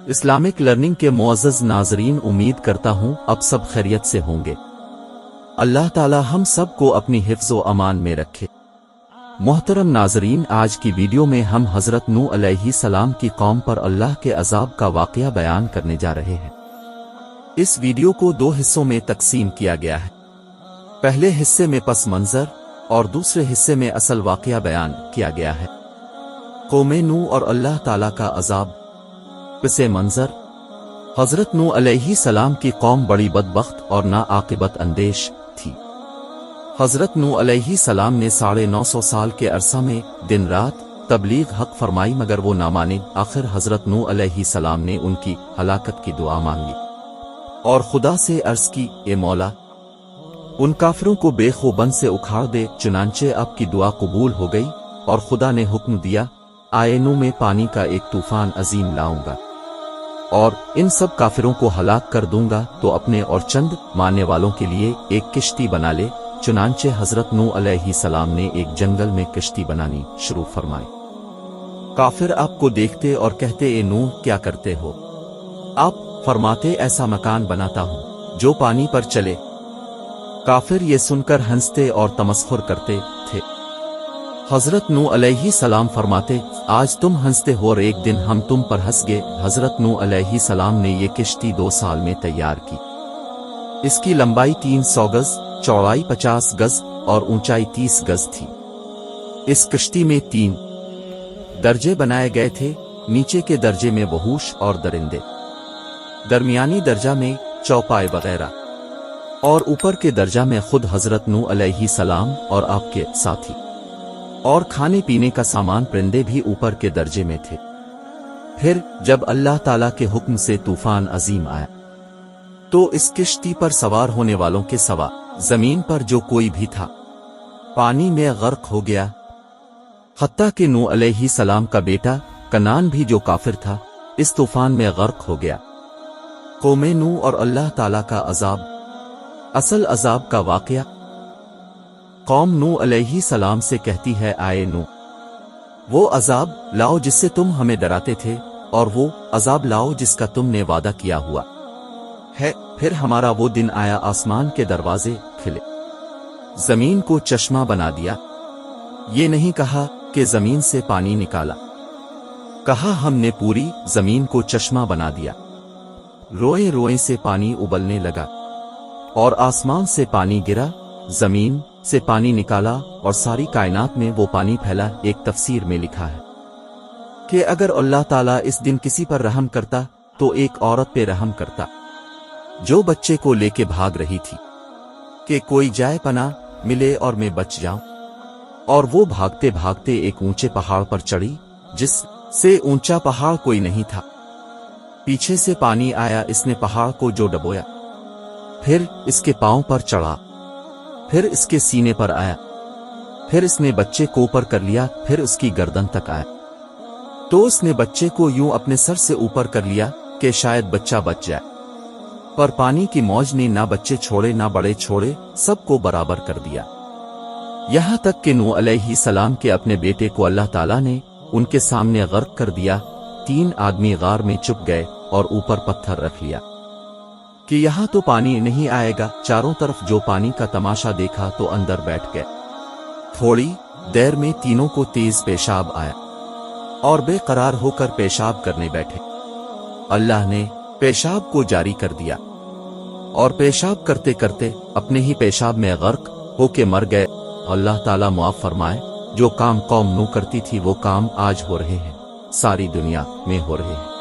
Islamic learning کے معزز ناظرین، امید کرتا ہوں اب سب خیریت سے ہوں گے۔ اللہ تعالی ہم سب کو اپنی حفظ و امان میں رکھے۔ محترم ناظرین، آج کی ویڈیو میں ہم حضرت نوح علیہ السلام کی قوم پر اللہ کے عذاب کا واقعہ بیان کرنے جا رہے ہیں۔ اس ویڈیو کو دو حصوں میں تقسیم کیا گیا ہے۔ پہلے حصے میں پس منظر اور دوسرے حصے میں اصل واقعہ بیان کیا گیا ہے۔ قوم نوح اور اللہ تعالی کا عذاب۔ پس منظر: حضرت نوح علیہ السلام کی قوم بڑی بدبخت اور ناعاقبت اندیش تھی۔ حضرت نوح علیہ السلام نے 950 سال کے عرصہ میں دن رات تبلیغ حق فرمائی، مگر وہ نہ مانے۔ آخر حضرت نوح علیہ السلام نے ان کی ہلاکت کی دعا مانگی اور خدا سے عرض کی، اے مولا، ان کافروں کو بے خوبند سے اکھاڑ دے۔ چنانچہ اب کی دعا قبول ہو گئی اور خدا نے حکم دیا، آئے نوح میں پانی کا ایک طوفان عظیم لاؤں گا اور ان سب کافروں کو ہلاک کر دوں گا، تو اپنے اور چند ماننے والوں کے لیے ایک کشتی بنا لے۔ چنانچہ حضرت نوح علیہ السلام نے ایک جنگل میں کشتی بنانی شروع فرمائی۔ کافر آپ کو دیکھتے اور کہتے، اے نوح، کیا کرتے ہو؟ آپ فرماتے، ایسا مکان بناتا ہوں جو پانی پر چلے۔ کافر یہ سن کر ہنستے اور تمسخر کرتے تھے۔ حضرت نوح علیہ السلام فرماتے، آج تم ہنستے ہو اور ایک دن ہم تم پر ہنس گے۔ حضرت نوح علیہ السلام نے یہ کشتی 2 سال میں تیار کی۔ اس کی لمبائی 300 گز، چوڑائی 50 گز اور اونچائی 30 گز تھی۔ اس کشتی میں 3 درجے بنائے گئے تھے، نیچے کے درجے میں وحوش اور درندے، درمیانی درجہ میں چوپائے وغیرہ، اور اوپر کے درجہ میں خود حضرت نوح علیہ السلام اور آپ کے ساتھی، اور کھانے پینے کا سامان پرندے بھی اوپر کے درجے میں تھے۔ پھر جب اللہ تعالیٰ کے حکم سے طوفان عظیم آیا تو اس کشتی پر سوار ہونے والوں کے سوا زمین پر جو کوئی بھی تھا پانی میں غرق ہو گیا، حتیٰ کہ نوح علیہ السلام کا بیٹا کنعان بھی جو کافر تھا اس طوفان میں غرق ہو گیا۔ قوم نوح اور اللہ تعالیٰ کا عذاب۔ اصل عذاب کا واقعہ: قوم نوح علیہ السلام سے کہتی ہے، آئے نوح، وہ عذاب لاؤ جس سے تم ہمیں ڈراتے تھے، اور وہ عذاب لاؤ جس کا تم نے وعدہ کیا ہوا ہے۔ پھر ہمارا وہ دن آیا، آسمان کے دروازے کھلے، زمین کو چشمہ بنا دیا۔ یہ نہیں کہا کہ زمین سے پانی نکالا، کہا ہم نے پوری زمین کو چشمہ بنا دیا۔ روئیں روئیں سے پانی ابلنے لگا اور آسمان سے پانی گرا، زمین سے پانی نکالا اور ساری کائنات میں وہ پانی پھیلا۔ ایک تفسیر میں لکھا ہے کہ اگر اللہ تعالیٰ اس دن کسی پر رحم کرتا تو ایک عورت پہ رحم کرتا جو بچے کو لے کے بھاگ رہی تھی کہ کوئی جائے پناہ ملے اور میں بچ جاؤں، اور وہ بھاگتے بھاگتے ایک اونچے پہاڑ پر چڑھی جس سے اونچا پہاڑ کوئی نہیں تھا۔ پیچھے سے پانی آیا، اس نے پہاڑ کو جو ڈبویا، پھر اس کے پاؤں پر چڑھا، پھر اس کے سینے پر آیا، پھر اس نے بچے کو اوپر کر لیا، پھر اس کی گردن تک آیا، تو اس نے بچے کو یوں اپنے سر سے اوپر کر لیا کہ شاید بچہ بچ جائے، پر پانی کی موج نے نہ بچے چھوڑے نہ بڑے چھوڑے، سب کو برابر کر دیا۔ یہاں تک کہ نوح علیہ السلام کے اپنے بیٹے کو اللہ تعالیٰ نے ان کے سامنے غرق کر دیا۔ 3 آدمی غار میں چھپ گئے اور اوپر پتھر رکھ لیا کہ یہاں تو پانی نہیں آئے گا۔ چاروں طرف جو پانی کا تماشا دیکھا تو اندر بیٹھ گئے۔ تھوڑی دیر میں تینوں کو تیز پیشاب آیا اور بے قرار ہو کر پیشاب کرنے بیٹھے۔ اللہ نے پیشاب کو جاری کر دیا اور پیشاب کرتے کرتے اپنے ہی پیشاب میں غرق ہو کے مر گئے۔ اللہ تعالیٰ معاف فرمائے، جو کام قوم نوح کرتی تھی وہ کام آج ہو رہے ہیں، ساری دنیا میں ہو رہے ہیں۔